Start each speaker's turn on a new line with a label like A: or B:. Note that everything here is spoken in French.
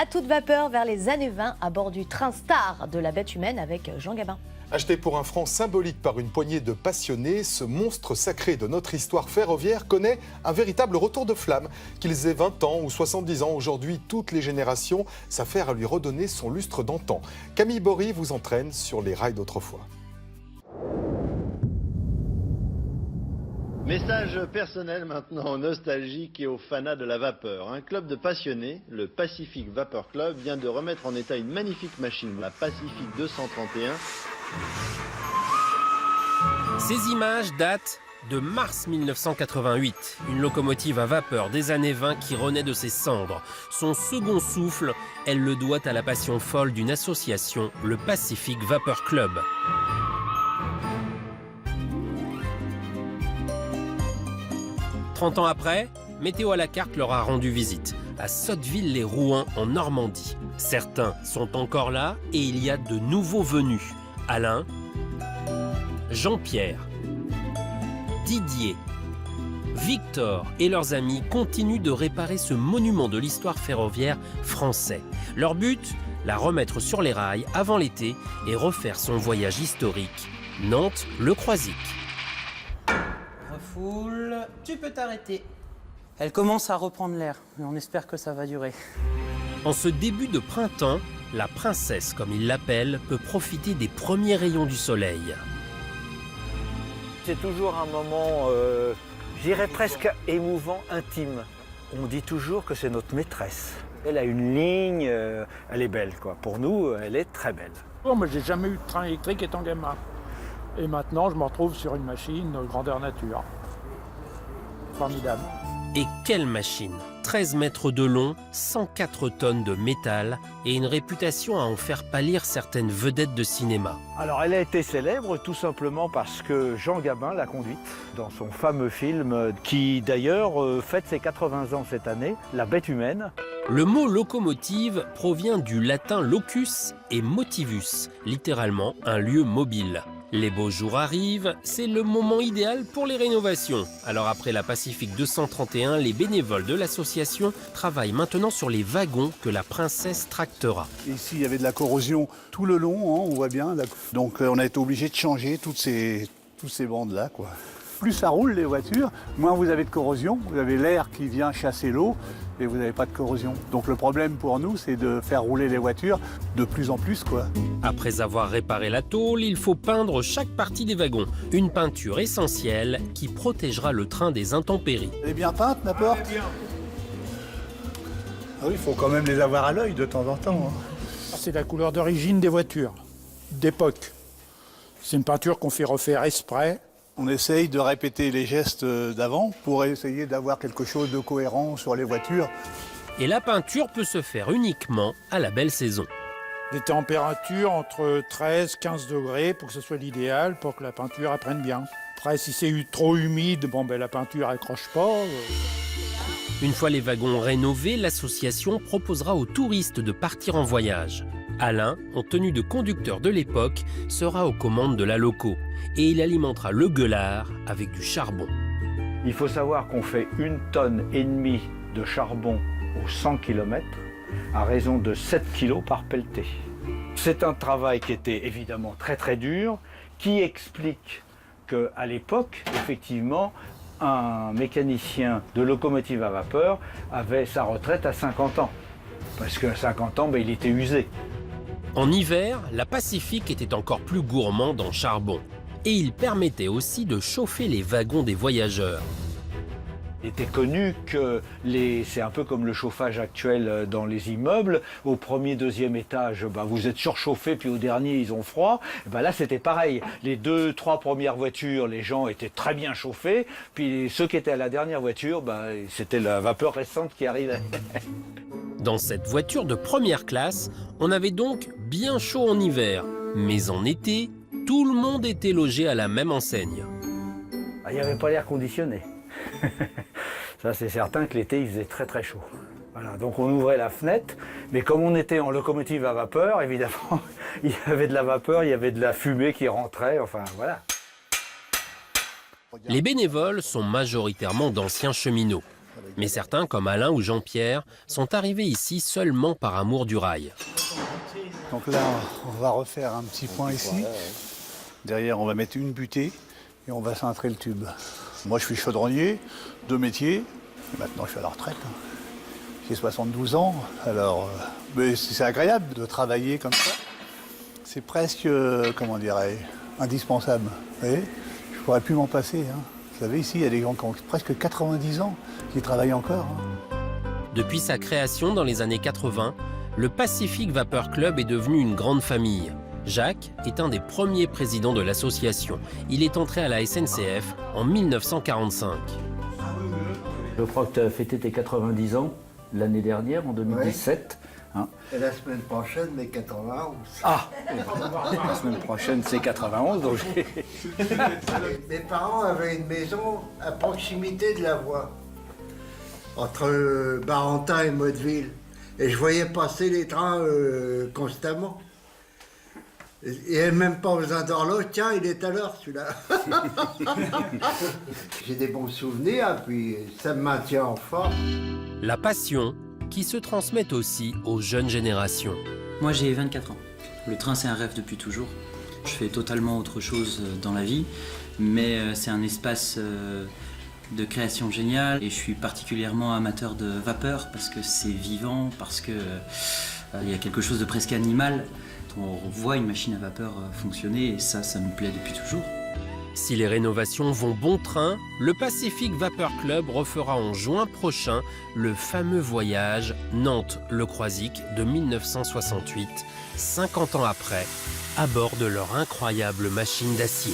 A: toute vapeur vers les années 20 à bord du train star de la bête humaine avec Jean Gabin.
B: Acheté pour un franc symbolique par une poignée de passionnés, ce monstre sacré de notre histoire ferroviaire connaît un véritable retour de flamme. Qu'ils aient 20 ans ou 70 ans, aujourd'hui, toutes les générations s'affairent à lui redonner son lustre d'antan. Camille Bory vous entraîne sur les rails d'autrefois.
C: Message personnel maintenant aux nostalgiques et aux fanas de la vapeur. Un club de passionnés, le Pacific Vapor Club, vient de remettre en état une magnifique machine, la Pacific 231.
D: Ces images datent de mars 1988. Une locomotive à vapeur des années 20 qui renaît de ses cendres. Son second souffle, elle le doit à la passion folle d'une association, le Pacific Vapor Club. « 30 ans après, Météo à la carte leur a rendu visite, à Sotteville-les-Rouen en Normandie. Certains sont encore là et il y a de nouveaux venus. Alain, Jean-Pierre, Didier, Victor et leurs amis continuent de réparer ce monument de l'histoire ferroviaire français. Leur but, la remettre sur les rails avant l'été et refaire son voyage historique, Nantes-Le Croisic.
E: Refoule, tu peux t'arrêter. Elle commence à reprendre l'air, mais on espère que ça va durer.
D: En ce début de printemps, la princesse, comme ils l'appellent, peut profiter des premiers rayons du soleil.
F: C'est toujours un moment, j'irais presque émouvant, intime. On dit toujours que c'est notre maîtresse. Elle a une ligne, elle est belle, quoi. Pour nous, elle est très belle.
G: Oh, moi, j'ai jamais eu de train électrique étant gamin. Et maintenant, je me retrouve sur une machine grandeur nature. Formidable.
D: Et quelle machine! 13 mètres de long, 104 tonnes de métal et une réputation à en faire pâlir certaines vedettes de cinéma.
F: Alors, elle a été célèbre tout simplement parce que Jean Gabin l'a conduite dans son fameux film qui, d'ailleurs, fête ses 80 ans cette année, La Bête humaine.
D: Le mot locomotive provient du latin locus et motivus, littéralement un lieu mobile. Les beaux jours arrivent, c'est le moment idéal pour les rénovations. Alors après la Pacific 231, les bénévoles de l'association travaillent maintenant sur les wagons que la princesse tractera.
H: Ici, il y avait de la corrosion tout le long, hein, on voit bien. Donc on a été obligé de changer toutes ces bandes-là, quoi. Plus ça roule, les voitures, moins vous avez de corrosion. Vous avez l'air qui vient chasser l'eau et vous n'avez pas de corrosion. Donc le problème pour nous, c'est de faire rouler les voitures de plus en plus, quoi.
D: Après avoir réparé la tôle, il faut peindre chaque partie des wagons. Une peinture essentielle qui protégera le train des intempéries.
H: Elle est bien peinte, la porte? Ah oui, il faut quand même les avoir à l'œil de temps en temps. Hein.
G: C'est la couleur d'origine des voitures, d'époque. C'est une peinture qu'on fait refaire exprès.
H: On essaye de répéter les gestes d'avant pour essayer d'avoir quelque chose de cohérent sur les voitures.
D: Et la peinture peut se faire uniquement à la belle saison.
G: Des températures entre 13 et 15 degrés pour que ce soit l'idéal, pour que la peinture apprenne bien. Après, si c'est trop humide, bon, ben, la peinture accroche pas.
D: Une fois les wagons rénovés, l'association proposera aux touristes de partir en voyage. Alain, en tenue de conducteur de l'époque, sera aux commandes de la loco et il alimentera le gueulard avec du charbon.
F: Il faut savoir qu'on fait 1,5 tonne de charbon aux 100 km à raison de 7 kg par pelleté. C'est un travail qui était évidemment très très dur, qui explique qu'à l'époque, effectivement, un mécanicien de locomotive à vapeur avait sa retraite à 50 ans. Parce qu'à 50 ans, ben, il était usé.
D: En hiver, la Pacific était encore plus gourmande en charbon. Et il permettait aussi de chauffer les wagons des voyageurs.
F: Il était connu que c'est un peu comme le chauffage actuel dans les immeubles. Au premier, deuxième étage, ben, vous êtes surchauffé, puis au dernier, ils ont froid. Ben là, c'était pareil. Les 2, 3 premières voitures, les gens étaient très bien chauffés. Puis ceux qui étaient à la dernière voiture, ben, c'était la vapeur récente qui arrivait.
D: Dans cette voiture de première classe, on avait donc bien chaud en hiver. Mais en été, tout le monde était logé à la même enseigne.
F: Il n'y avait pas l'air conditionné. Ça, c'est certain que l'été, il faisait très très chaud. Voilà, donc on ouvrait la fenêtre, mais comme on était en locomotive à vapeur, évidemment, il y avait de la vapeur, il y avait de la fumée qui rentrait, enfin voilà.
D: Les bénévoles sont majoritairement d'anciens cheminots. Mais certains, comme Alain ou Jean-Pierre, sont arrivés ici seulement par amour du rail.
H: Donc là, on va refaire un petit point ici. Derrière, on va mettre une butée et on va cintrer le tube. Moi, je suis chaudronnier de métier. Et maintenant, je suis à la retraite. J'ai 72 ans. Alors, mais c'est agréable de travailler comme ça. C'est presque, comment dirais-je, indispensable. Vous voyez, je ne pourrais plus m'en passer. Vous savez, ici, il y a des gens qui ont presque 90 ans qui travaillent encore.
D: Depuis sa création dans les années 80, le Pacific Vapor Club est devenu une grande famille. Jacques est un des premiers présidents de l'association. Il est entré à la SNCF en 1945.
F: Je crois que tu as fêté tes 90 ans l'année dernière, en 2017. Hein.
I: Et la semaine prochaine, mes 91.
F: Ah, la semaine prochaine, c'est 91. Donc
I: Mes parents avaient une maison à proximité de la voie, entre Barentin et Motteville. Et je voyais passer les trains constamment. Il n'y avait même pas besoin d'horloge. Tiens, il est à l'heure celui-là. J'ai des bons souvenirs, puis ça me maintient en forme.
D: La passion qui se transmet aussi aux jeunes générations.
E: Moi j'ai 24 ans. Le train c'est un rêve depuis toujours. Je fais totalement autre chose dans la vie, mais c'est un espace de création géniale et je suis particulièrement amateur de vapeur parce que c'est vivant, parce que il y a quelque chose de presque animal. On voit une machine à vapeur fonctionner et ça me plaît depuis toujours.
D: Si les rénovations vont bon train, le Pacific Vapor Club refera en juin prochain le fameux voyage Nantes-Le Croisic de 1968, 50 ans après, à bord de leur incroyable machine d'acier.